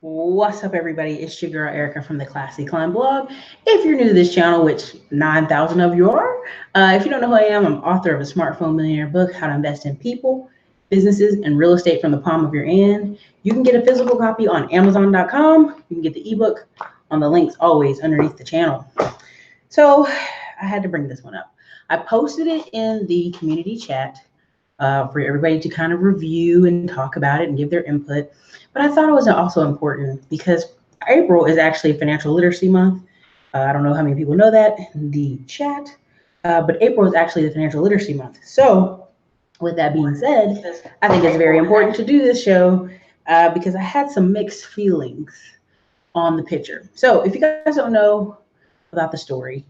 What's up, everybody? It's your girl Erica from the Classy Climb blog. If you're new to this channel, which 9,000 of you are, if you don't know who I am, I'm author of a Smartphone Millionaire book, How to Invest in People, Businesses, and Real Estate from the Palm of Your Hand. You can get a physical copy on Amazon.com. You can get the ebook on the links always underneath the channel. So I had to bring this one up. I posted it in the community chat for everybody to kind of review and talk about it and give their input. But I thought it was also important because April is actually Financial Literacy Month. I don't know how many people know that in the chat, but April is actually the Financial Literacy Month. So with that being said, I think it's very important to do this show because I had some mixed feelings on the picture. So if you guys don't know about the story,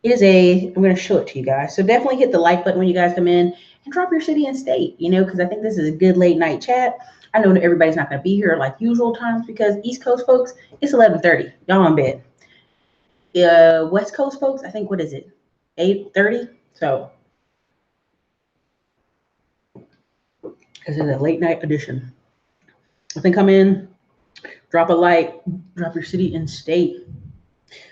I'm going to show it to you guys. So definitely hit the like button when you guys come in and drop your city and state, because I think this is a good late night chat. I know that everybody's not going to be here like usual times because East Coast folks, it's 11:30. Y'all in bed. West Coast folks, I think, what is it? 8:30? So, this is a late night edition. I think come in, drop a like, drop your city and state.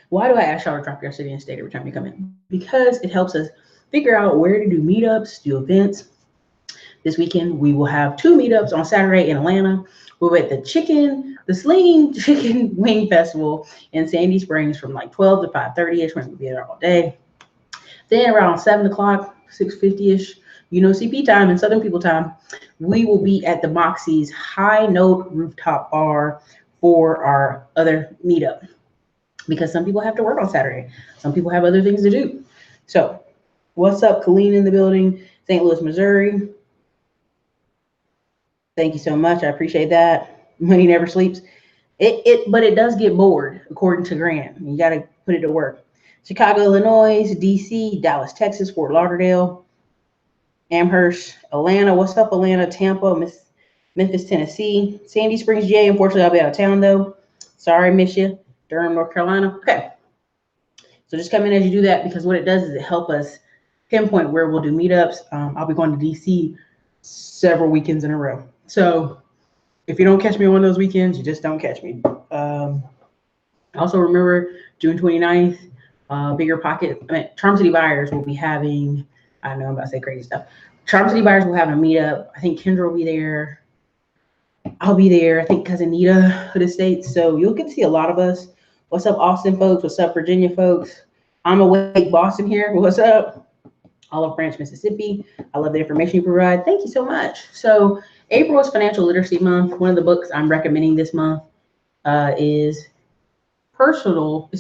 Why do I ask y'all to drop your city and state every time you come in? Because it helps us figure out where to do meetups, do events. This weekend, we will have 2 meetups on Saturday in Atlanta. We're at the Slinging Chicken Wing Festival in Sandy Springs from like 12 to 5:30-ish. We're going to be there all day. Then around 7 o'clock, 6:50-ish, CP time and Southern People time, we will be at the Moxie's High Note Rooftop Bar for our other meetup. Because some people have to work on Saturday. Some people have other things to do. So, what's up, Colleen in the building, St. Louis, Missouri. Thank you so much. I appreciate that. Money never sleeps. But it does get bored, according to Grant. You got to put it to work. Chicago, Illinois, DC, Dallas, Texas, Fort Lauderdale, Amherst, Atlanta. What's up, Atlanta? Tampa, Memphis, Tennessee, Sandy Springs, GA. Unfortunately, I'll be out of town, though. Sorry, miss you. Durham, North Carolina. Okay. So just come in as you do that, because what it does is it helps us pinpoint where we'll do meetups. I'll be going to DC several weekends in a row. So if you don't catch me on one of those weekends, you just don't catch me. Also remember June 29th, Bigger Pocket, Charm City Buyers will be having, I know I'm about to say crazy stuff. Charm City Buyers will have a meetup. I think Kendra will be there. I'll be there. I think Cousin Nita Hood Estates. So you'll get to see a lot of us. What's up, Austin folks? What's up, Virginia folks? I'm awake, Boston here. What's up? Olive Branch, Mississippi. I love the information you provide. Thank you so much. So April is Financial Literacy Month. One of the books I'm recommending this month is it's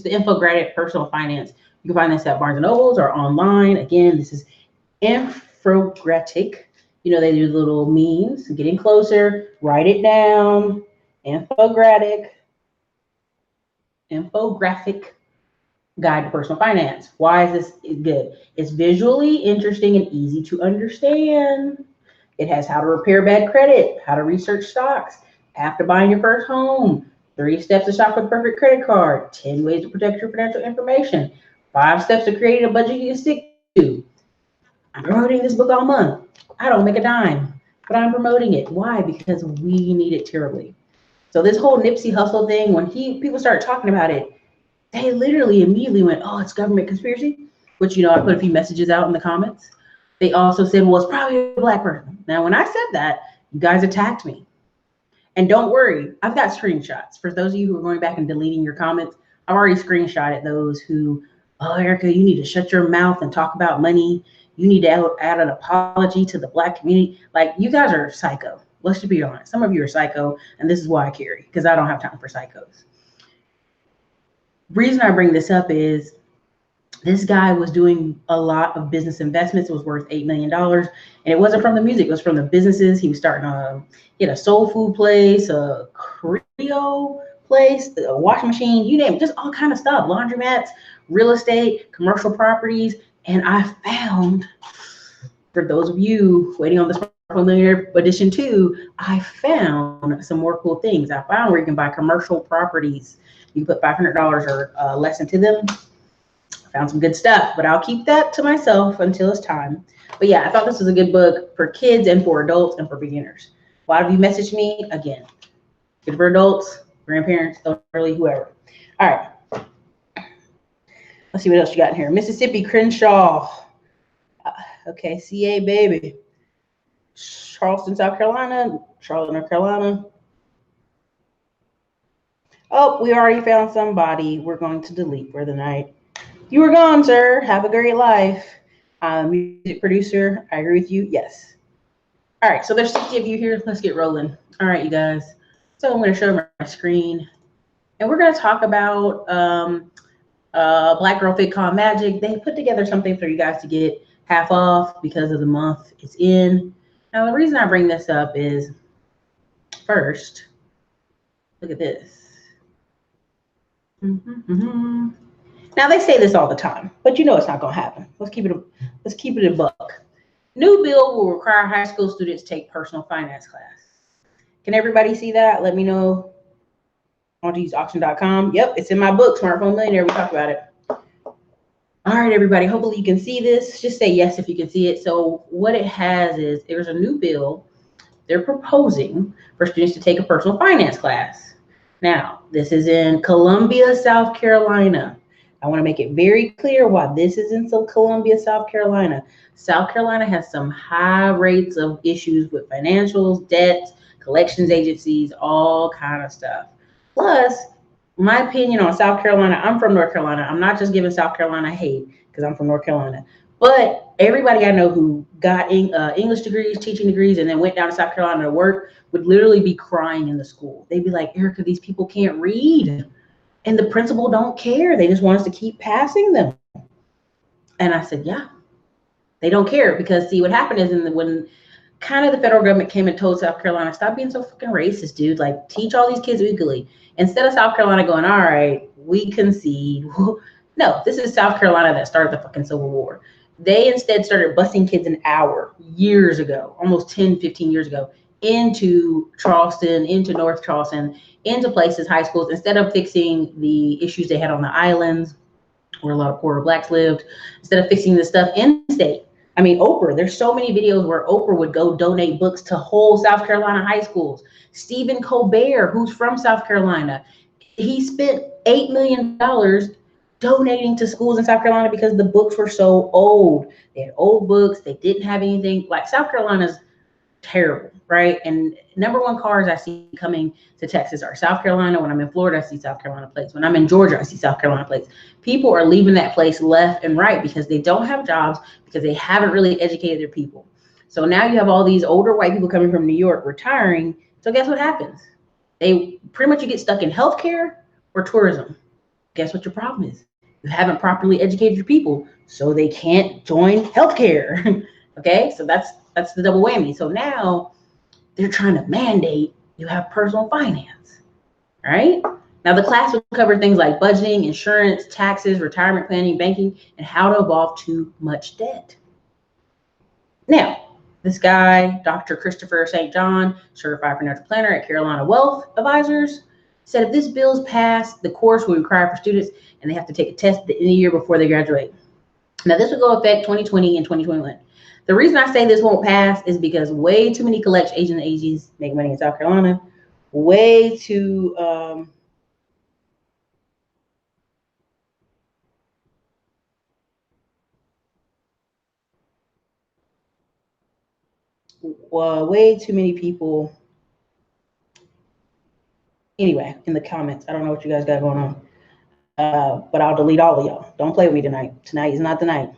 the infographic Personal Finance. You can find this at Barnes & Nobles or online. Again, this is infographic. They do little memes, getting closer, write it down, infographic guide to personal finance. Why is this good? It's visually interesting and easy to understand. It has how to repair bad credit, how to research stocks, after buying your first home, 3 steps to shop for the perfect credit card, 10 ways to protect your financial information, 5 steps to create a budget you can stick to. I'm promoting this book all month. I don't make a dime, but I'm promoting it. Why? Because we need it terribly. So this whole Nipsey Hussle thing, when people started talking about it, they literally immediately went, oh, it's government conspiracy, which, I put a few messages out in the comments. They also said, well, it's probably a black person. Now, when I said that, you guys attacked me. And don't worry, I've got screenshots. For those of you who are going back and deleting your comments, I've already screenshotted those who, oh, Erica, you need to shut your mouth and talk about money. You need to add an apology to the black community. Like, you guys are psycho. Let's just be honest. Some of you are psycho, and this is why I carry, because I don't have time for psychos. Reason I bring this up is this guy was doing a lot of business investments. It was worth $8 million. And it wasn't from the music. It was from the businesses. He was starting he had a soul food place, a Creole place, a washing machine, you name it, just all kind of stuff. Laundromats, real estate, commercial properties. And I found, for those of you waiting on the Smartphone Millionaire Edition 2, I found some more cool things. I found where you can buy commercial properties. You can put $500 or less into them. Found some good stuff, but I'll keep that to myself until it's time. But yeah, I thought this was a good book for kids and for adults and for beginners. A lot of you messaged me, again, good for adults, grandparents, elderly, whoever. All right. Let's see what else you got in here. Mississippi, Crenshaw. Okay, CA, baby. Charleston, South Carolina. Charlotte, North Carolina. Oh, we already found somebody. We're going to delete for the night. You were gone, sir. Have a great life. Music producer, I agree with you. Yes. All right, so there's 60 of you here. Let's get rolling. All right, you guys. So I'm going to show my screen, and we're going to talk about Black Girl FitCon Magic. They put together something for you guys to get half off because of the month it's in. Now, the reason I bring this up is, first, look at this. Now they say this all the time, but you know it's not going to happen. Let's keep it a buck. New bill will require high school students take personal finance class. Can everybody see that? Let me know. I want to use auction.com. Yep, it's in my book, Smartphone Millionaire. We talk about it. All right, everybody. Hopefully you can see this. Just say yes if you can see it. So what it has is there's a new bill they're proposing for students to take a personal finance class. Now, this is in Columbia, South Carolina. I want to make it very clear why this is in Columbia, South Carolina. South Carolina has some high rates of issues with financials, debts, collections agencies, all kind of stuff. Plus, my opinion on South Carolina, I'm from North Carolina. I'm not just giving South Carolina hate because I'm from North Carolina. But everybody I know who got English degrees, teaching degrees, and then went down to South Carolina to work would literally be crying in the school. They'd be like, Ericka, these people can't read. And the principal don't care. They just want us to keep passing them. And I said, yeah, they don't care because see what happened is when kind of the federal government came and told South Carolina, stop being so fucking racist, dude. Like teach all these kids equally. Instead of South Carolina going, all right, we concede. No, this is South Carolina that started the fucking Civil War. They instead started busing kids an hour years ago, almost 10, 15 years ago, into Charleston, into North Charleston, into places, high schools, instead of fixing the issues they had on the islands where a lot of poorer blacks lived, instead of fixing the stuff in state. I mean, Oprah, there's so many videos where Oprah would go donate books to whole South Carolina high schools. Stephen Colbert, who's from South Carolina, he spent $8 million donating to schools in South Carolina because the books were so old. They had old books. They didn't have anything. Like South Carolina's terrible, right? And number one cars I see coming to Texas are South Carolina. When I'm in Florida, I see South Carolina plates. When I'm in Georgia, I see South Carolina plates. People are leaving that place left and right because they don't have jobs, because they haven't really educated their people. So now you have all these older white people coming from New York retiring. So guess what happens? They pretty much, you get stuck in healthcare or tourism. Guess what your problem is? You haven't properly educated your people, so they can't join healthcare. Okay, so that's the double whammy. So now they're trying to mandate you have personal finance, right? Now the class will cover things like budgeting, insurance, taxes, retirement planning, banking, and how to avoid too much debt. Now, this guy, Dr. Christopher St. John, certified financial planner at Carolina Wealth Advisors, said if this bill is passed, the course will require for students, and they have to take a test at the end of the year before they graduate. Now, this will go effect 2020 and 2021. The reason I say this won't pass is because way too many collection agencies make money in South Carolina. Way too way too many people. Anyway, in the comments, I don't know what you guys got going on. But I'll delete all of y'all. Don't play with me tonight. Tonight is not the night.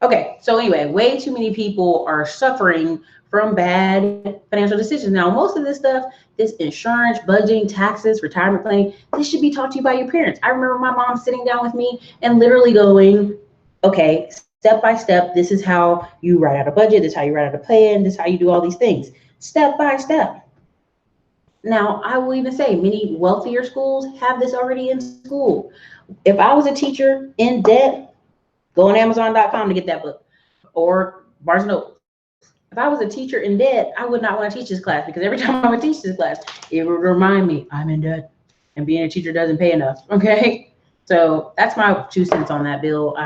Okay, so anyway, way too many people are suffering from bad financial decisions. Now, most of this stuff, this insurance, budgeting, taxes, retirement planning, this should be taught to you by your parents. I remember my mom sitting down with me and literally going, okay, step by step, this is how you write out a budget, this is how you write out a plan, this is how you do all these things, step by step. Now, I will even say many wealthier schools have this already in school. If I was a teacher in debt, go on Amazon.com to get that book, or Barnes & Noble. If I was a teacher in debt, I would not want to teach this class, because every time I would teach this class, it would remind me I'm in debt and being a teacher doesn't pay enough. Okay, so that's my 2 cents on that bill.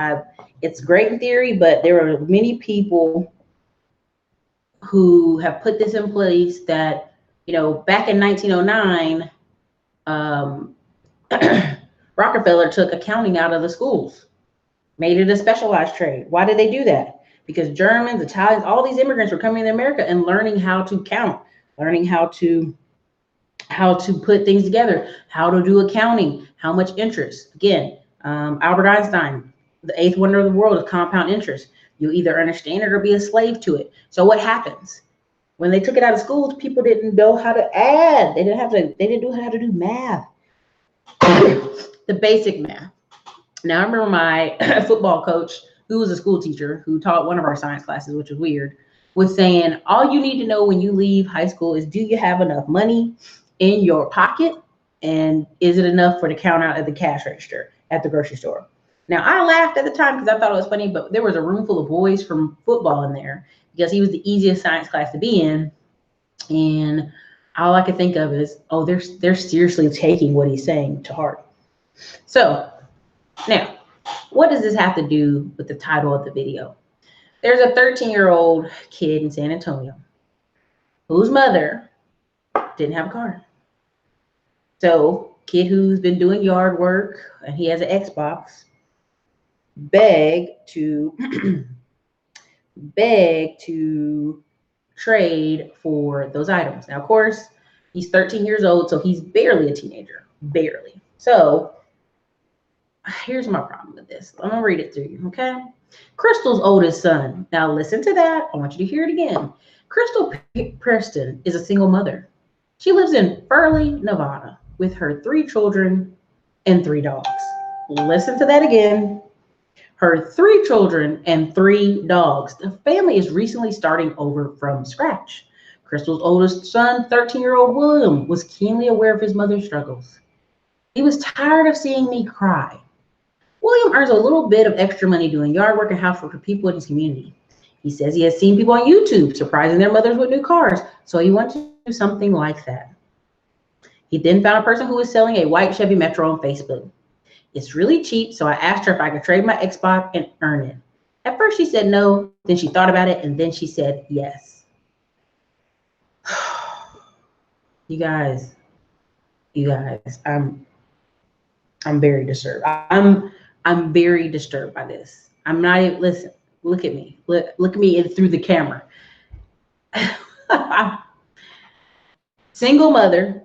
It's great in theory, but there are many people who have put this in place that You know, back in 1909, Rockefeller took accounting out of the schools, made it a specialized trade. Why did they do that? Because Germans, Italians, all these immigrants were coming to America and learning how to count, learning how to put things together, how to do accounting, how much interest. Again, Albert Einstein, the eighth wonder of the world is compound interest. You either understand it or be a slave to it. So what happens? When they took it out of schools, people didn't know how to add. They didn't know how to do math. The basic math. Now I remember my football coach, who was a school teacher, who taught one of our science classes, which was weird, was saying, all you need to know when you leave high school is, do you have enough money in your pocket? And is it enough for the count out at the cash register at the grocery store? Now, I laughed at the time because I thought it was funny, but there was a room full of boys from football in there because he was the easiest science class to be in. And all I could think of is, oh, they're seriously taking what he's saying to heart. So now, what does this have to do with the title of the video? There's a 13-year-old kid in San Antonio whose mother didn't have a car. So, kid who's been doing yard work and he has an Xbox, beg to trade for those items. Now, of course, he's 13 years old, so he's barely a teenager, barely. So, here's my problem with this. I'm gonna read it to you, okay? Crystal's oldest son. Now listen to that. I want you to hear it again. Crystal Preston is a single mother. She lives in Furley, Nevada, with her 3 children and 3 dogs. Listen to that again. Her 3 children and 3 dogs. The family is recently starting over from scratch. Crystal's oldest son, 13-year-old William, was keenly aware of his mother's struggles. He was tired of seeing me cry. William earns a little bit of extra money doing yard work and housework for people in his community. He says he has seen people on YouTube surprising their mothers with new cars, so he wants to do something like that. He then found a person who was selling a white Chevy Metro on Facebook. It's really cheap, so I asked her if I could trade my Xbox and earn it. At first she said no, then she thought about it, and then she said yes. You guys, I'm very disturbed. I'm very disturbed by this. I'm not even, listen, look at me. Look at me through the camera. Single mother,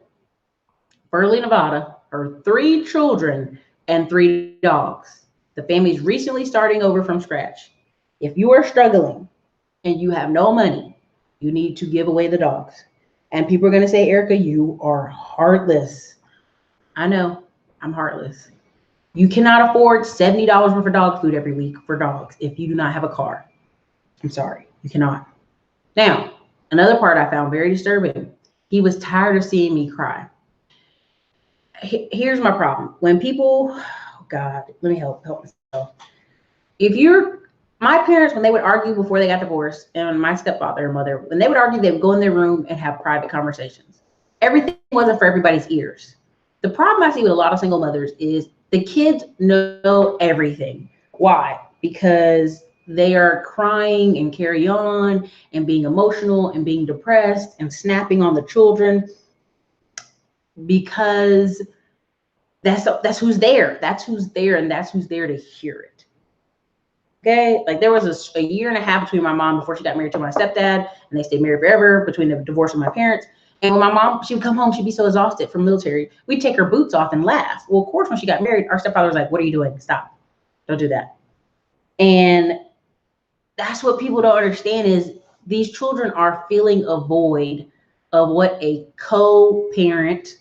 Burley, Nevada, her 3 children and 3 dogs. The family's recently starting over from scratch. If you are struggling and you have no money, you need to give away the dogs. And people are going to say, Ericka, you are heartless. I know, I'm heartless. You cannot afford $70 worth of dog food every week for dogs if you do not have a car. I'm sorry, you cannot. Now, another part I found very disturbing. He was tired of seeing me cry. Here's my problem. When people, oh God, let me help myself. My parents, when they would argue before they got divorced, and my stepfather and mother, when they would argue, they would go in their room and have private conversations. Everything wasn't for everybody's ears. The problem I see with a lot of single mothers is the kids know everything. Why? Because they are crying and carry on and being emotional and being depressed and snapping on the children because that's who's there. That's who's there, and that's who's there to hear it. Okay, like there was a year and a half between my mom before she got married to my stepdad, and they stayed married forever between the divorce of my parents. And when my mom, she would come home, she'd be so exhausted from military. We'd take her boots off and laugh. Well, of course, when she got married, our stepfather was like, what are you doing? Stop. Don't do that. And that's what people don't understand is these children are feeling a void of what a co-parent,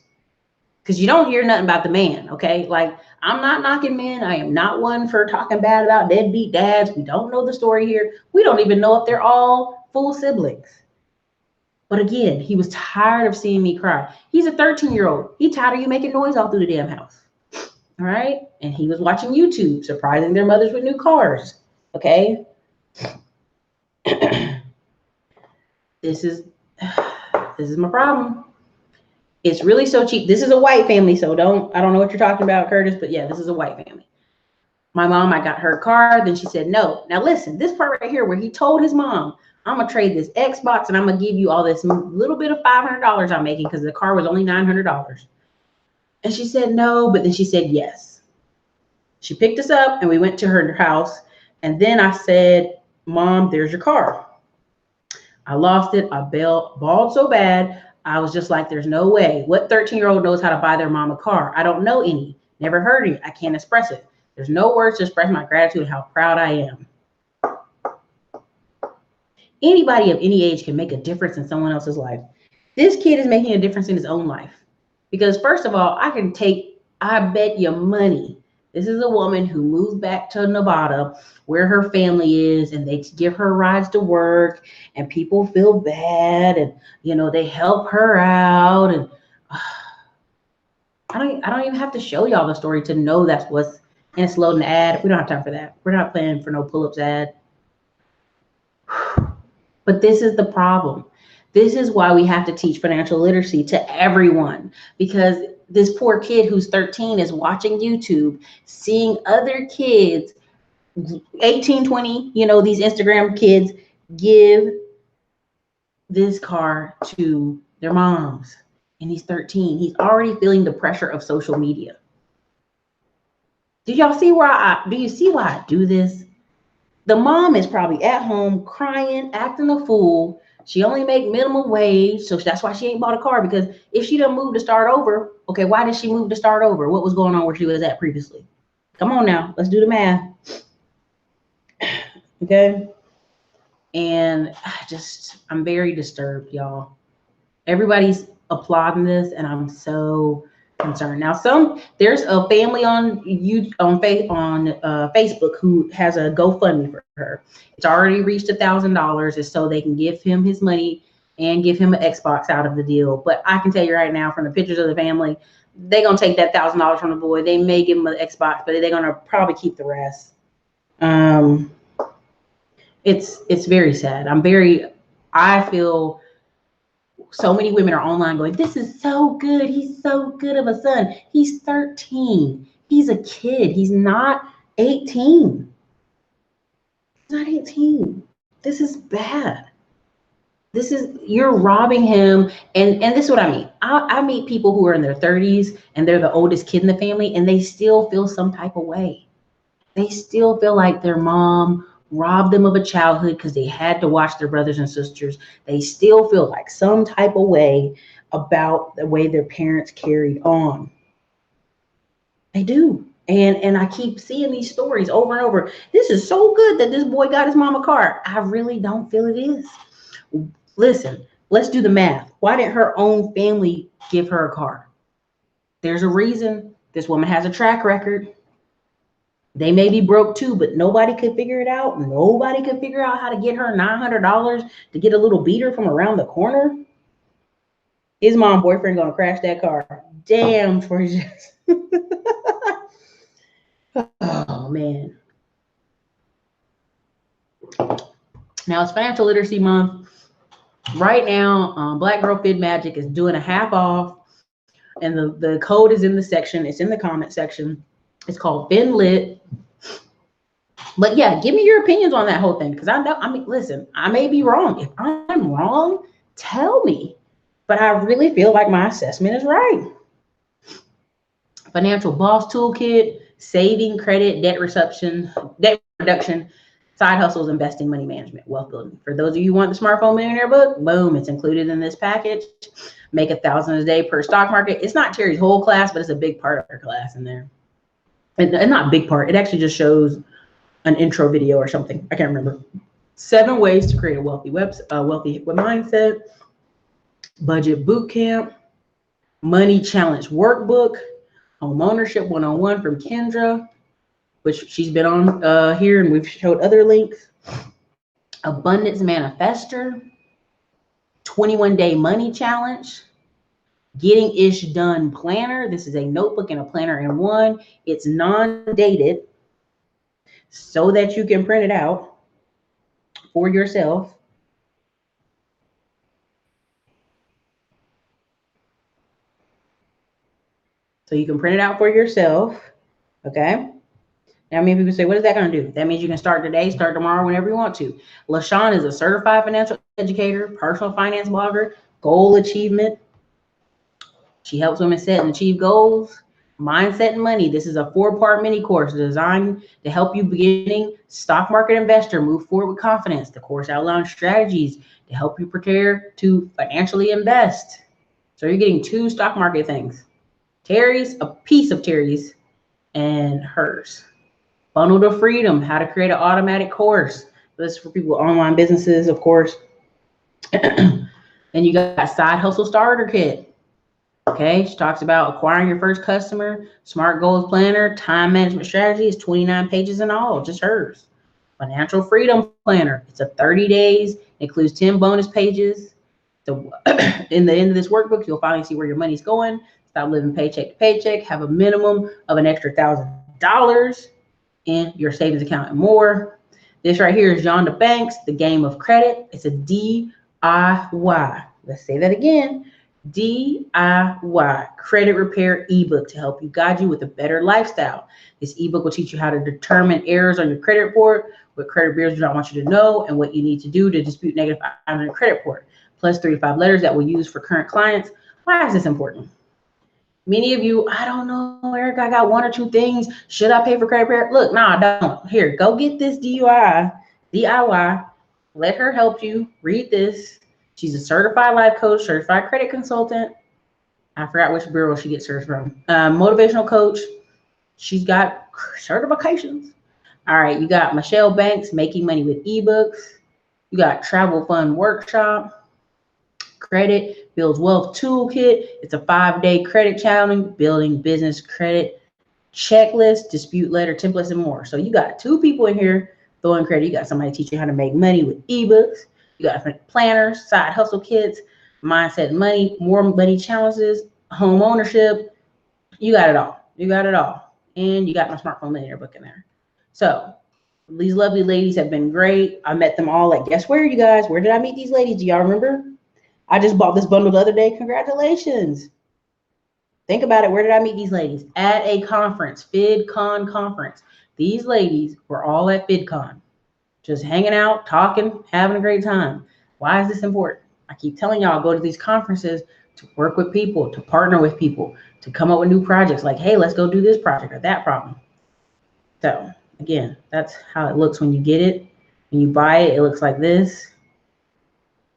because you don't hear nothing about the man, okay? Like, I'm not knocking men. I am not one for talking bad about deadbeat dads. We don't know the story here. We don't even know if they're all full siblings. But again, he was tired of seeing me cry. He's a 13-year-old. He's tired of you making noise all through the damn house. All right? And he was watching YouTube, surprising their mothers with new cars. Okay? This is my problem. It's really so cheap. This is a white family, so I don't know what you're talking about, Curtis, but yeah, this is a white family. My mom, I got her a car, then she said no. Now listen, this part right here where he told his mom, I'm gonna trade this Xbox and I'm gonna give you all this little bit of $500 I'm making because the car was only $900. And she said no, but then she said yes. She picked us up and we went to her house. And then I said, Mom, there's your car. I lost it. I bawled so bad. I was just like, there's no way. What 13-year-old knows how to buy their mom a car? I don't know any. Never heard it. I can't express it. There's no words to express my gratitude and how proud I am. Anybody of any age can make a difference in someone else's life. This kid is making a difference in his own life. Because first of all, I bet you money. This is a woman who moved back to Nevada where her family is, and they give her rides to work, and people feel bad, and they help her out. And I don't even have to show y'all the story to know that's what's, and it's loading the ad. We don't have time for that. We're not playing for no pull-ups ad. But this is the problem. This is why we have to teach financial literacy to everyone, because this poor kid who's 13 is watching YouTube, seeing other kids, 18, 20, these Instagram kids give this car to their moms. And he's 13. He's already feeling the pressure of social media. Do you see why I do this? The mom is probably at home crying, acting a fool. She only make minimum wage, so that's why she ain't bought a car. Because if she done moved to start over, okay, why did she move to start over? What was going on where she was at previously? Come on now, let's do the math. Okay. And I'm very disturbed, y'all. Everybody's applauding this, and I'm so concerned. Now, there's a family on Facebook who has a GoFundMe for her. It's already reached $1,000, is so they can give him his money and give him an Xbox out of the deal. But I can tell you right now, from the pictures of the family, they're gonna take that $1,000 from the boy. They may give him an Xbox, but they're gonna probably keep the rest. It's very sad. I feel so many women are online going, this is so good. He's so good of a son. He's 13. He's a kid. He's not 18. He's not 18. This is bad. You're robbing him. And this is what I mean. I meet people who are in their 30s and they're the oldest kid in the family, and they still feel some type of way. They still feel like their mom robbed them of a childhood because they had to watch their brothers and sisters. They still feel like some type of way about the way their parents carried on. They do. And I keep seeing these stories over and over. This is so good that this boy got his mom a car. I really don't feel it is. Listen, let's do the math. Why didn't her own family give her a car? There's a reason. This woman has a track record. They may be broke too, but nobody could figure it out. Nobody could figure out how to get her $900 to get a little beater from around the corner. His mom boyfriend gonna crash that car. Damn, for his. Oh man. Now it's Financial Literacy Month. Right now, Black Girl Fit Magic is doing a half off, and the code is in the section. It's in the comment section. It's called FINLIT. But yeah, give me your opinions on that whole thing, because listen, I may be wrong. If I'm wrong, tell me. But I really feel like my assessment is right. Financial Boss Toolkit, saving, credit, debt reduction, side hustles, investing, money management, wealth building. For those of you who want the Smartphone Millionaire book, boom, it's included in this package. Make $1,000 a day per stock market. It's not Terry's whole class, but it's a big part of her class in there. And not big part. It actually just shows an intro video or something. I can't remember. 7 ways to create a wealthy mindset. Budget boot camp. Money challenge workbook. Home ownership 101 from Kendra, which she's been on here, and we've showed other links. Abundance manifester. 21-day money challenge. Getting Ish Done planner. This is a notebook and a planner in one. It's non-dated, so that you can print it out for yourself. So you can print it out for yourself, okay? Now, many people say, what is that going to do? That means you can start today, start tomorrow, whenever you want to. LaShawn is a certified financial educator, personal finance blogger, goal achievement. She helps women set and achieve goals, mindset and money. This is a 4-part mini course designed to help you beginning stock market investor move forward with confidence. The course outlines strategies to help you prepare to financially invest. So you're getting 2 stock market things. Terry's, a piece of Terry's, and hers. Bundle to Freedom, how to create an automatic course. This is for people with online businesses, of course. And you got Side Hustle Starter Kit. Okay, she talks about acquiring your first customer, smart goals planner, time management strategy. It's 29 pages in all, just hers. Financial Freedom Planner. It's a 30 days, includes 10 bonus pages. So in the end of this workbook, you'll finally see where your money's going. Stop living paycheck to paycheck. Have a minimum of an extra $1,000 in your savings account and more. This right here is Yonda Banks, The Game of Credit. It's a DIY. Let's say that again. DIY credit repair ebook to help you guide you with a better lifestyle. This ebook will teach you how to determine errors on your credit report, what credit bureaus do not want you to know, and what you need to do to dispute negative items on your credit report, plus 3 to 5 letters that we'll use for current clients. Why is this important? Many of you, I don't know, Eric, I got 1 or 2 things. Should I pay for credit repair? Look, nah, don't. Here, go get this DIY. Let her help you. Read this. She's a certified life coach, certified credit consultant. I forgot which bureau she gets hers from. Motivational coach. She's got certifications. All right, you got Michelle Banks, Making Money with eBooks. You got Travel Fund Workshop. Credit Builds Wealth Toolkit. It's a 5-day credit challenge, building business credit checklist, dispute letter, templates, and more. So you got 2 people in here throwing credit. You got somebody teaching you how to make money with ebooks. You got planners, side hustle kits, mindset and money, more money challenges, home ownership. You got it all. You got it all. And you got my Smartphone Millionaire book in there. So these lovely ladies have been great. I met them all at, guess where, you guys? Where did I meet these ladies? Do y'all remember? I just bought this bundle the other day. Congratulations. Think about it. Where did I meet these ladies? At a conference, FidCon conference. These ladies were all at FidCon, just hanging out, talking, having a great time. Why is this important? I keep telling y'all, go to these conferences to work with people, to partner with people, to come up with new projects like, hey, let's go do this project or that problem. So again, that's how it looks when you get it. When you buy it, it looks like this.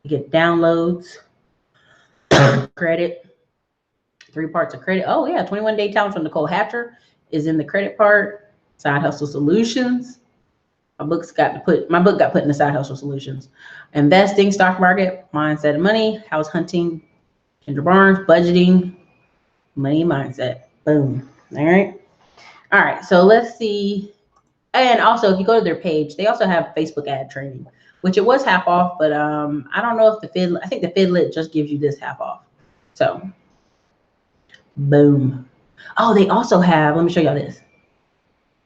You get downloads, credit, 3 parts of credit. Oh yeah, 21-day challenge from Nicole Hatcher is in the credit part. Side Hustle Solutions. My book got put in the Side Hustle Solutions. Investing, stock market, mindset and money, house hunting, Kendra Barnes, budgeting, money mindset. Boom. All right. So let's see. And also, if you go to their page, they also have Facebook ad training, which it was half off, but I don't know if I think the FINLIT just gives you this half off. So boom. Oh, they also have, let me show y'all this.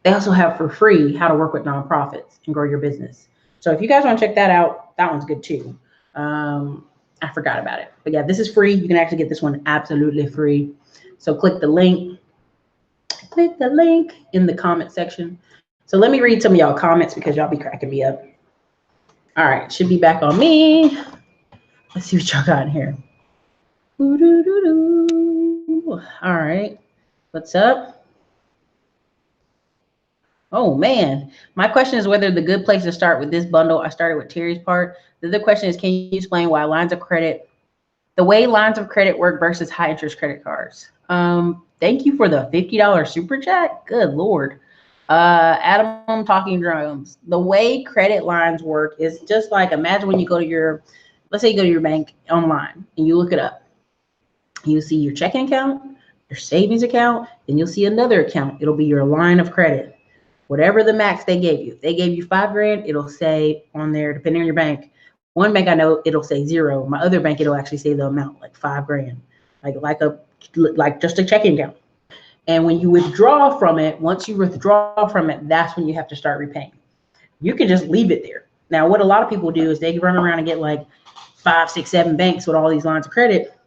They also have for free how to work with nonprofits and grow your business. So if you guys want to check that out, that one's good too. I forgot about it. But yeah, this is free. You can actually get this one absolutely free. So click the link. Click the link in the comment section. So let me read some of y'all comments because y'all be cracking me up. All right, should be back on me. Let's see what y'all got in here. All right, what's up? Oh man, my question is whether the good place to start with this bundle. I started with Terry's part. The other question is, can you explain why the way lines of credit work versus high interest credit cards? Thank you for the $50 super chat. Good Lord. Adam Talking Drums. The way credit lines work is just like, imagine when you go to let's say you go to your bank online and you look it up. You'll see your checking account, your savings account, and you'll see another account. It'll be your line of credit. Whatever the max they gave you. If they gave you $5,000, it'll say on there, depending on your bank. One bank I know it'll say 0. My other bank, it'll actually say the amount, like $5,000, like just a checking account. And when you withdraw from it, once you withdraw from it, that's when you have to start repaying. You can just leave it there. Now, what a lot of people do is they run around and get like 5, 6, 7 banks with all these lines of credit.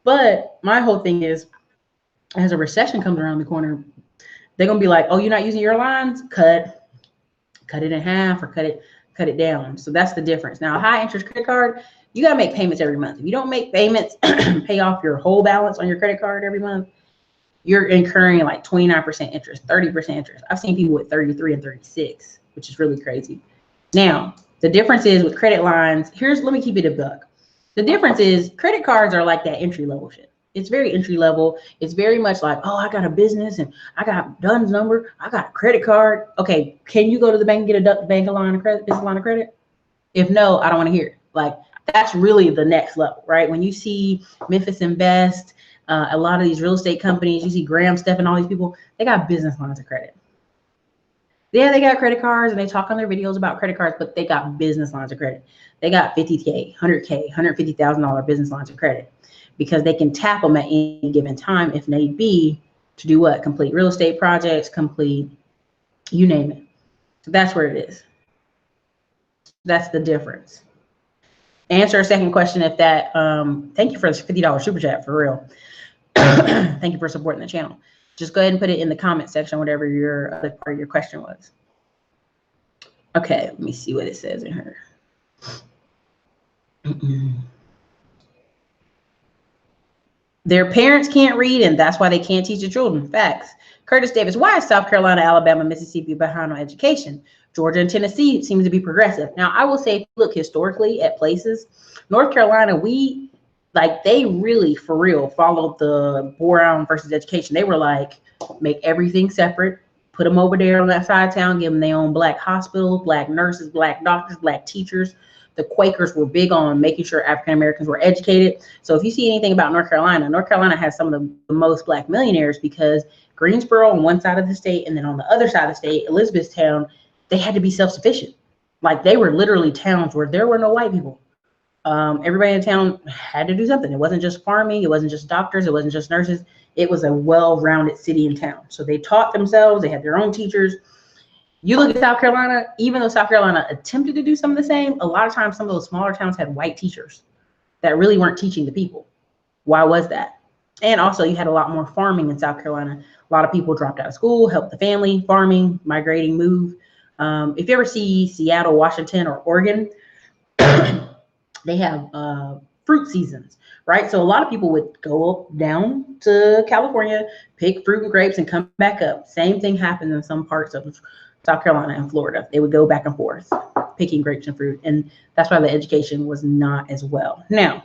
But my whole thing is, as a recession comes around the corner, They're gonna be like, oh, you're not using your lines? Cut it in half or cut it down. So that's the difference. Now, a high interest credit card, you gotta make payments every month. If you don't make payments, pay off your whole balance on your credit card every month, you're incurring like 29% interest, 30% interest. I've seen people with 33 and 36, which is really crazy. Now, the difference is with credit lines, let me keep it a buck. The difference is credit cards are like that entry level shit. It's very entry level. It's very much like, oh, I got a business and I got Dunn's number. I got a credit card. Okay, can you go to the bank and get a business line of credit? If no, I don't want to hear it. Like, that's really the next level, right? When you see FINLIT B.O.S.S, a lot of these real estate companies, you see Graham Steph and all these people, they got business lines of credit. Yeah, they got credit cards and they talk on their videos about credit cards, but they got business lines of credit. They got $50K, $100K, $150,000 business lines of credit because they can tap them at any given time if need be to do what? Complete real estate projects, complete, you name it. So that's where it is. That's the difference. Answer a second question if that, thank you for this $50 super chat, for real. Thank you for supporting the channel. Just go ahead and put it in the comment section, whatever your other part of your question was. Okay, let me see what it says in here. Their parents can't read, and that's why they can't teach the children. Facts. Curtis Davis, why is South Carolina, Alabama, Mississippi behind on education? Georgia and Tennessee seems to be progressive. Now, I will say, if you look historically at places, North Carolina, they really, for real, followed the Brown versus education. They were like, make everything separate, put them over there on that side of town, give them their own black hospitals, black nurses, black doctors, black teachers. The Quakers were big on making sure African Americans were educated. So if you see anything about North Carolina has some of the most black millionaires because Greensboro on one side of the state and then on the other side of the state, Elizabethtown, they had to be self-sufficient. Like, they were literally towns where there were no white people. Everybody in town had to do something. It wasn't just farming. It wasn't just doctors. It wasn't just nurses. It was a well-rounded city and town. So they taught themselves. They had their own teachers. You look at South Carolina, even though South Carolina attempted to do some of the same, a lot of times some of those smaller towns had white teachers that really weren't teaching the people. Why was that? And also, you had a lot more farming in South Carolina. A lot of people dropped out of school, helped the family, farming, migrating, move. If you ever see Seattle, Washington, or Oregon, they have fruit seasons, right? So a lot of people would go down to California, pick fruit and grapes, and come back up. Same thing happens in some parts of South Carolina and Florida. They would go back and forth picking grapes and fruit. And that's why the education was not as well. Now,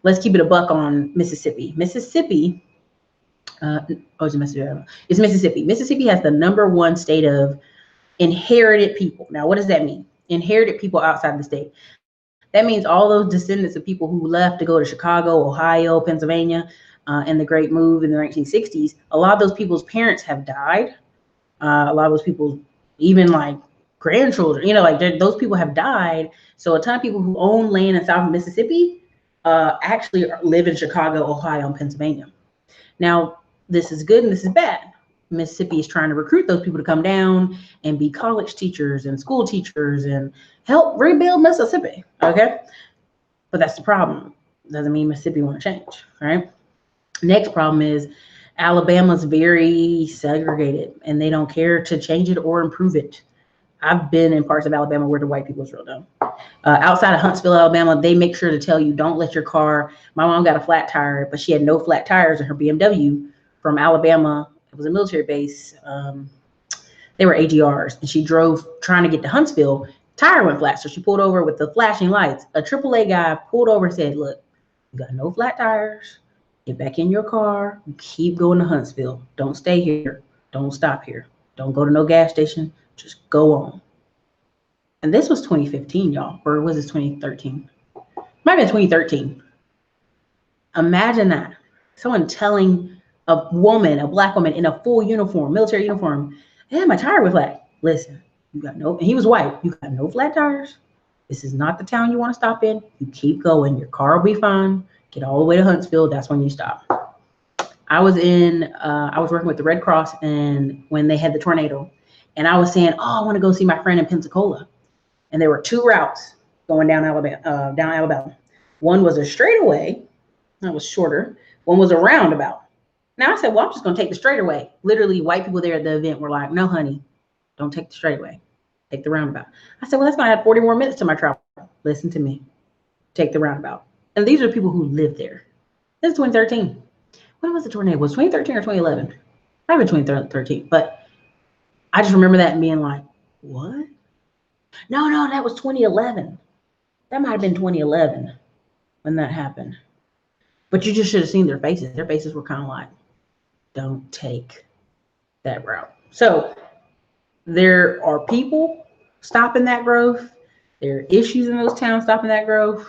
let's keep it a buck on Mississippi. Mississippi, it's Mississippi. Mississippi has the #1 state of inherited people. Now, what does that mean? Inherited people outside the state. That means all those descendants of people who left to go to Chicago, Ohio, Pennsylvania, and the Great Move in the 1960s. A lot of those people's parents have died. A lot of those people, even like grandchildren, those people have died. So a ton of people who own land in South Mississippi actually live in Chicago, Ohio, and Pennsylvania. Now, this is good and this is bad. Mississippi is trying to recruit those people to come down and be college teachers and school teachers and help rebuild Mississippi, okay? But that's the problem. Doesn't mean Mississippi won't change, right? Next problem is Alabama's very segregated and they don't care to change it or improve it. I've been in parts of Alabama where the white people is real dumb. Outside of Huntsville, Alabama, they make sure to tell you, don't let your car, my mom got a flat tire, but she had no flat tires in her BMW from Alabama. It was a military base. They were AGRs, and she drove trying to get to Huntsville. Tire went flat, so she pulled over with the flashing lights. A AAA guy pulled over and said, look, you got no flat tires. Get back in your car. Keep going to Huntsville. Don't stay here. Don't stop here. Don't go to no gas station. Just go on. And this was 2015, y'all. Or was this 2013? Might have been 2013. Imagine that. Someone telling a woman, a black woman in a full uniform, military uniform, hey, my tire was flat. Listen, you got no, and he was white. You got no flat tires. This is not the town you want to stop in. You keep going. Your car will be fine. Get all the way to Huntsville. That's when you stop. I was working with the Red Cross, and when they had the tornado, and I was saying, oh, I want to go see my friend in Pensacola. And there were 2 routes going down Alabama. One was a straightaway, that was shorter. One was a roundabout. Now I said, well, I'm just going to take the straightaway. Literally, white people there at the event were like, no, honey, don't take the straightaway. Take the roundabout. I said, well, that's going to add 40 more minutes to my travel. Listen to me. Take the roundabout. And these are people who live there. This is 2013. When was the tornado? Was it 2013 or 2011? Probably 2013. But I just remember that and being like, what? No, that was 2011. That might have been 2011 when that happened. But you just should have seen their faces. Their faces were kind of like, don't take that route. So there are people stopping that growth. There are issues in those towns stopping that growth.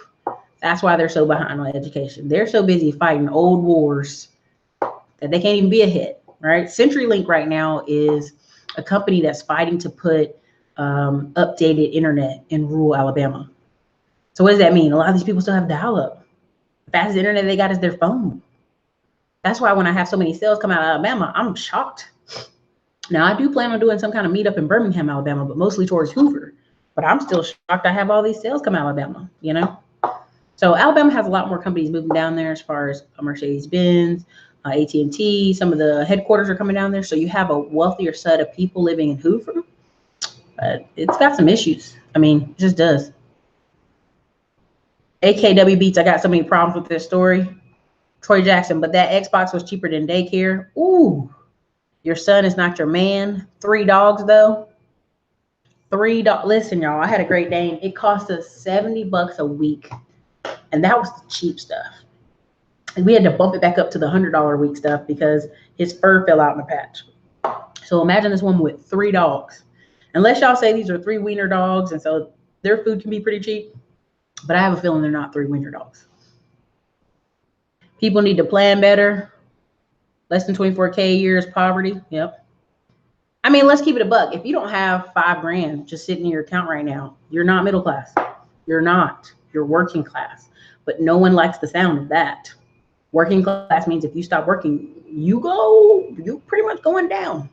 That's why they're so behind on education. They're so busy fighting old wars that they can't even be ahead, right? CenturyLink right now is a company that's fighting to put updated internet in rural Alabama. So what does that mean? A lot of these people still have dial-up. The fastest internet they got is their phone. That's why when I have so many sales come out of Alabama, I'm shocked. Now, I do plan on doing some kind of meetup in Birmingham, Alabama, but mostly towards Hoover. But I'm still shocked I have all these sales come out of Alabama, you know? So Alabama has a lot more companies moving down there as far as Mercedes-Benz, AT&T. Some of the headquarters are coming down there. So you have a wealthier set of people living in Hoover. But it's got some issues. I mean, it just does. AKW Beats, I got so many problems with this story. Troy Jackson, but that Xbox was cheaper than daycare. Ooh, your son is not your man. 3 dogs, though. 3 dogs. Listen, y'all, I had a Great Dane. It cost us $70 a week. And that was the cheap stuff. And we had to bump it back up to the $100 a week stuff because his fur fell out in the patch. So imagine this woman with 3 dogs. Unless y'all say these are 3 wiener dogs, and so their food can be pretty cheap. But I have a feeling they're not 3 wiener dogs. People need to plan better. Less than 24K a year is poverty. Yep. I mean, let's keep it a buck. If you don't have $5,000 just sitting in your account right now, you're not middle class. You're not. You're working class. But no one likes the sound of that. Working class means if you stop working, you're pretty much going down.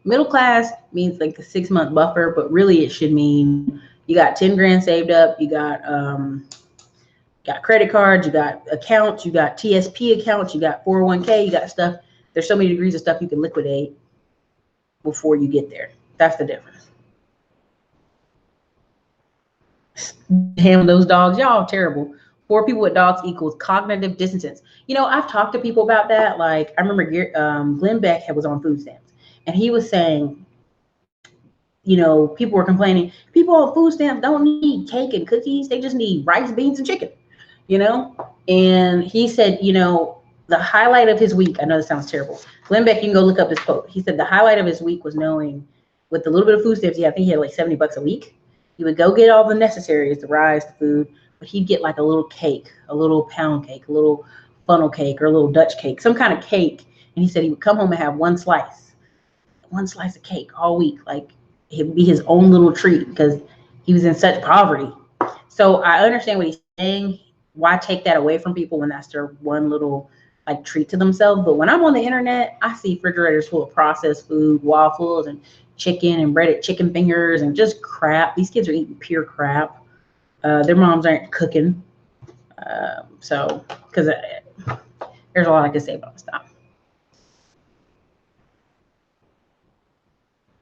Middle class means like a 6-month buffer, but really it should mean you got 10 grand saved up. You got credit cards, you got accounts, you got TSP accounts, you got 401k, you got stuff. There's so many degrees of stuff you can liquidate before you get there. That's the difference. Damn, those dogs, y'all terrible. 4 people with dogs equals cognitive dissonance. You know, I've talked to people about that. Like, I remember Glenn Beck was on food stamps, and he was saying, you know, people were complaining, people on food stamps don't need cake and cookies. They just need rice, beans, and chicken, you know? And he said, you know, the highlight of his week, I know this sounds terrible. Glenn Beck, you can go look up this quote. He said the highlight of his week was knowing with the little bit of food stamps, I think he had like $70 a week. He would go get all the necessaries, the rice, the food, but he'd get like a little cake, a little pound cake, a little funnel cake, or a little Dutch cake, some kind of cake. And he said he would come home and have one slice of cake all week. Like, it'd be his own little treat because he was in such poverty. So I understand what he's saying. Why take that away from people when that's their one little like treat to themselves? But when I'm on the internet, I see refrigerators full of processed food, waffles and chicken and breaded chicken fingers and just crap. These kids are eating pure crap. Their moms aren't cooking. So, because there's a lot I could say about this stuff.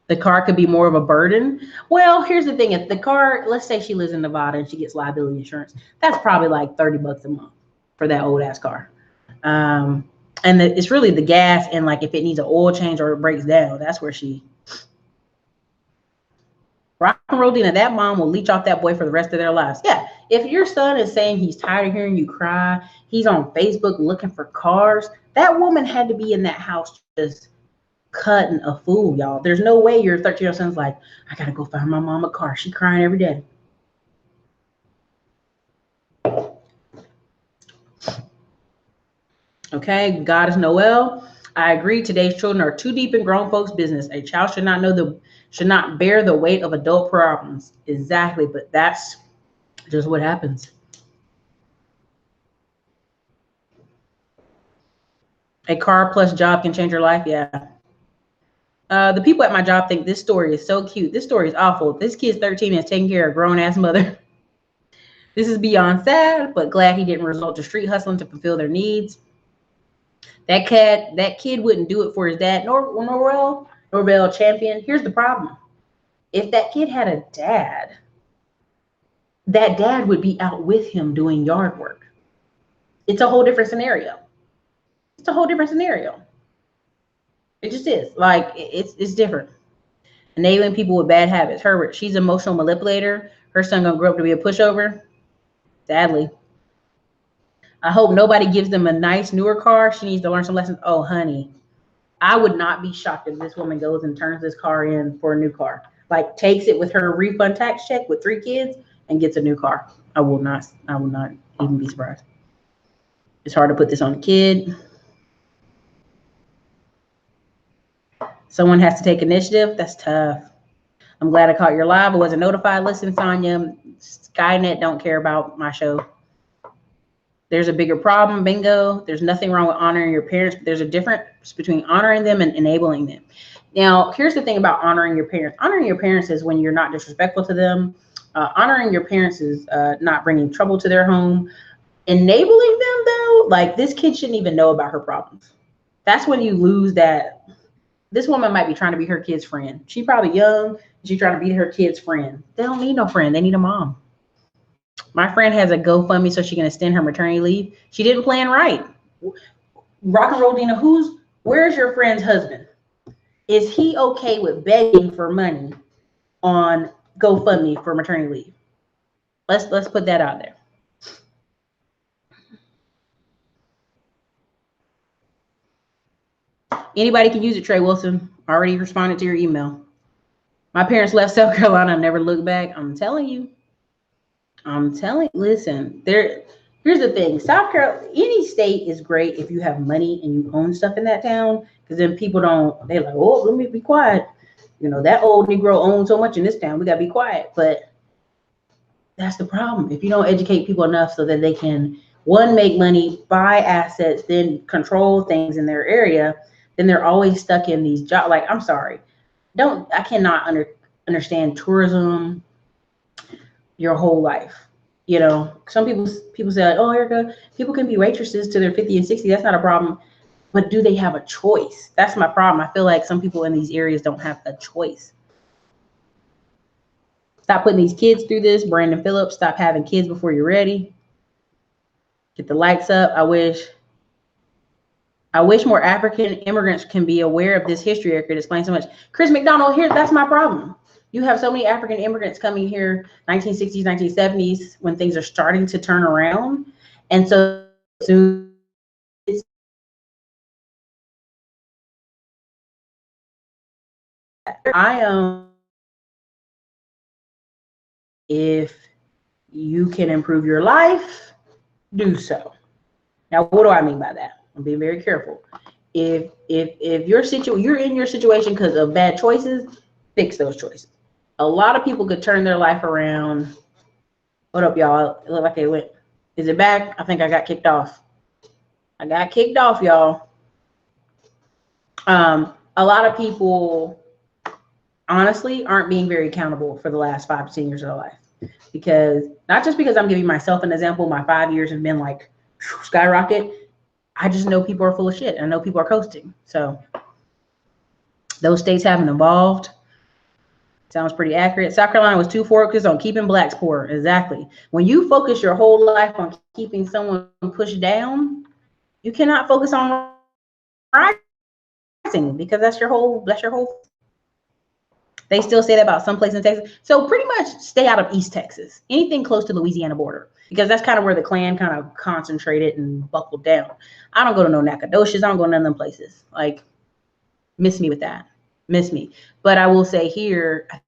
The car could be more of a burden. Well, here's the thing. If the car, let's say she lives in Nevada and she gets liability insurance, that's probably like $30 a month for that old ass car. And it's really the gas and like if it needs an oil change or it breaks down, that's where she. Rock and roll Dina, that mom will leech off that boy for the rest of their lives. Yeah, if your son is saying he's tired of hearing you cry, he's on Facebook looking for cars, that woman had to be in that house just cutting a fool, y'all. There's no way your 13-year-old son's like, I gotta go find my mom a car. She crying every day. Okay, Goddess Noel. I agree. Today's children are too deep in grown folks' business. A child should not bear the weight of adult problems. Exactly, but that's just what happens. A car plus job can change your life. Yeah. The people at my job think this story is so cute. This story is awful. This kid's 13 and is taking care of a grown-ass mother. This is beyond sad, but glad he didn't resort to street hustling to fulfill their needs. That kid wouldn't do it for his dad. Norvell Champion. Here's the problem. If that kid had a dad, that dad would be out with him doing yard work. It's a whole different scenario. It's a whole different scenario. It just is. Like, it's different. Enabling people with bad habits. Herbert, she's an emotional manipulator. Her son gonna grow up to be a pushover. Sadly. I hope nobody gives them a nice newer car. She needs to learn some lessons. Oh, honey, I would not be shocked if this woman goes and turns this car in for a new car. Like, takes it with her refund tax check with 3 kids and gets a new car. I will not even be surprised. It's hard to put this on a kid. Someone has to take initiative. That's tough. I'm glad I caught your live. I wasn't notified. Listen, Sonia, Skynet don't care about my show. There's a bigger problem. Bingo. There's nothing wrong with honoring your parents, but there's a difference between honoring them and enabling them. Now, here's the thing about honoring your parents. Honoring your parents is when you're not disrespectful to them. Honoring your parents is not bringing trouble to their home. Enabling them, though, like, this kid shouldn't even know about her problems. That's when you lose that. This woman might be trying to be her kid's friend. She's probably young. She's trying to be her kid's friend. They don't need no friend. They need a mom. My friend has a GoFundMe so she can extend her maternity leave. She didn't plan right. Rock and roll Dina, where's your friend's husband? Is he okay with begging for money on GoFundMe for maternity leave? Let's put that out there. Anybody can use it, Trey Wilson. Already responded to your email. My parents left South Carolina and never looked back. I'm telling you. Listen, here's the thing. South Carolina, any state is great if you have money and you own stuff in that town, because then people they're like, oh, let me be quiet. You know, that old Negro owns so much in this town, we gotta be quiet. But that's the problem. If you don't educate people enough so that they can, one, make money, buy assets, then control things in their area, then they're always stuck in these jobs. Like, I'm sorry. I cannot understand tourism your whole life. You know, some people say, like, oh, Ericka, people can be waitresses to their 50 and 60. That's not a problem. But do they have a choice? That's my problem. I feel like some people in these areas don't have a choice. Stop putting these kids through this. Brandon Phillips, stop having kids before you're ready. Get the likes up. I wish more African immigrants can be aware of this history. Ericka, it explains so much. Chris McDonald, that's my problem. You have so many African immigrants coming here, 1960s, 1970s, when things are starting to turn around. And so soon if you can improve your life, do so. Now, what do I mean by that? I'm being very careful. If you're in your situation because of bad choices, fix those choices. A lot of people could turn their life around. What up, y'all? It looked like it went. Is it back? I think I got kicked off. Y'all. A lot of people honestly aren't being very accountable for the last 5 to 10 years of their life. Because not just because I'm giving myself an example, my 5 years have been like skyrocket. I just know people are full of shit. I know people are coasting. So those states haven't evolved. Sounds pretty accurate. South Carolina was too focused on keeping blacks poor. Exactly. When you focus your whole life on keeping someone pushed down, you cannot focus on rising, because that's your whole. They still say that about some places in Texas. So pretty much stay out of East Texas, anything close to the Louisiana border, because that's kind of where the Klan kind of concentrated and buckled down. I don't go to no Nacogdoches. I don't go to none of them places. Like, miss me with that. Miss me. But I will say here, I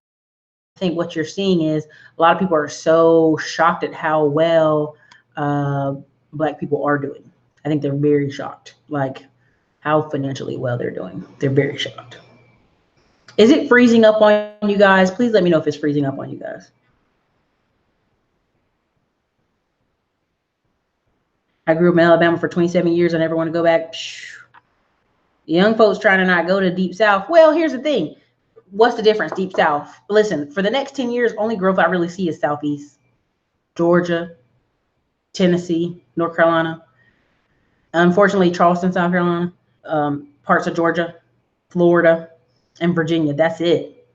think what you're seeing is a lot of people are so shocked at how well Black people are doing. I think they're very shocked, like how financially well they're doing. They're very shocked. Is it freezing up on you guys? Please let me know if it's freezing up on you guys. I grew up in Alabama for 27 years. I never want to go back. Young folks trying to not go to Deep South. Well, here's the thing. What's the difference? Deep South. Listen, for the next 10 years, only growth I really see is Southeast. Georgia, Tennessee, North Carolina. Unfortunately, Charleston, South Carolina, parts of Georgia, Florida, and Virginia. That's it.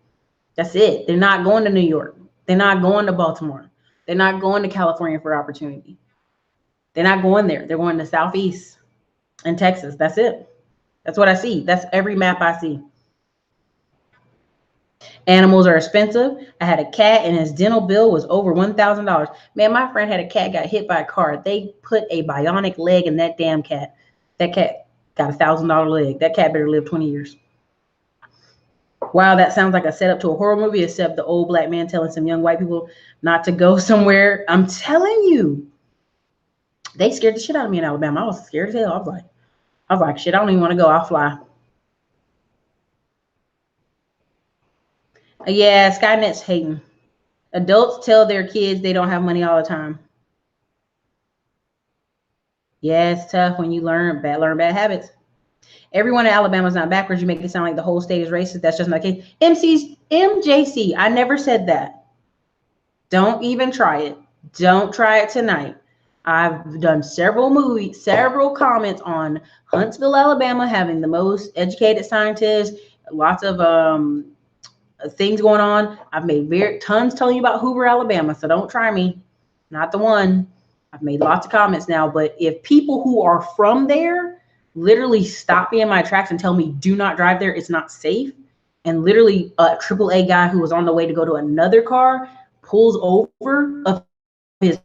That's it. They're not going to New York. They're not going to Baltimore. They're not going to California for opportunity. They're not going there. They're going to Southeast and Texas. That's it. That's what I see. That's every map I see. Animals are expensive. I had a cat and his dental bill was over $1,000. Man, my friend had a cat, got hit by a car. They put a bionic leg in that damn cat. That cat got $1,000 leg. That cat better live 20 years. Wow, that sounds like a setup to a horror movie, except the old black man telling some young white people not to go somewhere. I'm telling you, they scared the shit out of me in Alabama. I was scared as hell. I was like, shit, I don't even want to go. I'll fly. Yeah, Skynet's hating. Adults tell their kids they don't have money all the time. Yeah, it's tough when you learn bad habits. Everyone in Alabama is not backwards. You make it sound like the whole state is racist. That's just not the case. MJC. I never said that. Don't even try it. Don't try it tonight. I've done several comments on Huntsville, Alabama, having the most educated scientists, lots of things going on. I've made tons telling you about Hoover, Alabama, so don't try me. Not the one. I've made lots of comments now, but if people who are from there literally stop me in my tracks and tell me do not drive there, it's not safe, and literally a AAA guy who was on the way to go to another car pulls over of his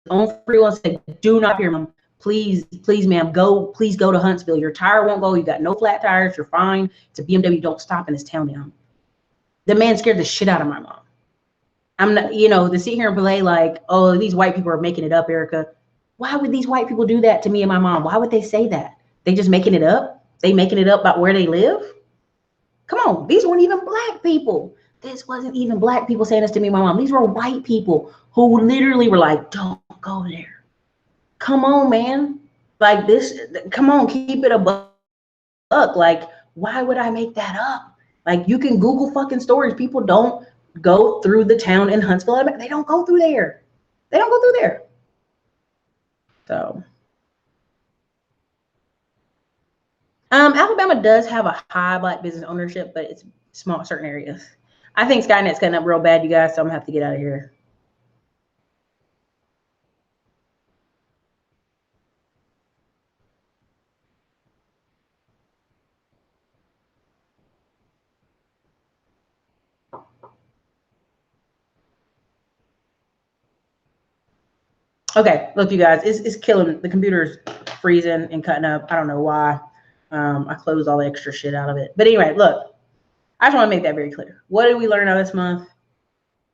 own free will and said, do not hear him. Please, ma'am, please go to Huntsville. Your tire won't go. You got no flat tires. You're fine. It's a BMW. Don't stop in this town now. The man scared the shit out of my mom. I'm not, to sit here and play like, oh, these white people are making it up, Ericka. Why would these white people do that to me and my mom? Why would they say that? They just making it up? They making it up about where they live? Come on, these weren't even black people. This wasn't even black people saying this to me and my mom. These were white people who literally were like, don't go there. Come on, man. Like this, come on, keep it a buck. Like, why would I make that up? Like, you can Google fucking stories. People don't go through the town in Huntsville, Alabama. They don't go through there. They don't go through there. So, Alabama does have a high black business ownership, but it's small certain areas. I think Skynet's cutting up real bad, you guys, so I'm gonna have to get out of here. Okay, look, you guys, it's killing. The computer's freezing and cutting up. I don't know why. I closed all the extra shit out of it. But anyway, look, I just want to make that very clear. What did we learn out this month?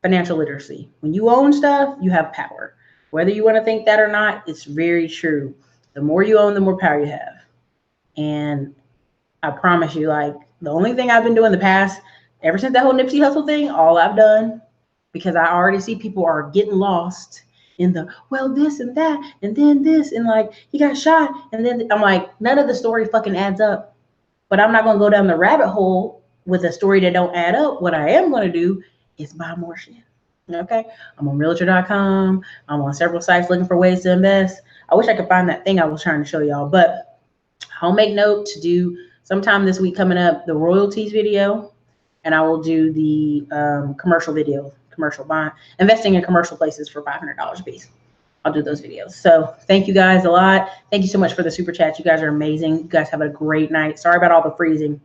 Financial literacy. When you own stuff, you have power. Whether you want to think that or not, it's very true. The more you own, the more power you have. And I promise you, like, the only thing I've been doing the past, ever since that whole Nipsey Hussle thing, all I've done, because I already see people are getting lost in the, well, this and that, and then this, and like, he got shot, and then I'm like, none of the story fucking adds up. But I'm not going to go down the rabbit hole with a story that don't add up. What I am going to do is buy more shit. Okay. I'm on realtor.com. I'm on several sites looking for ways to invest. I wish I could find that thing I was trying to show y'all, but I'll make note to do sometime this week coming up the royalties video, and I will do the commercial video, commercial buying, investing in commercial places for $500 a piece. I'll do those videos. So thank you guys a lot. Thank you so much for the super chats. You guys are amazing. You guys have a great night. Sorry about all the freezing.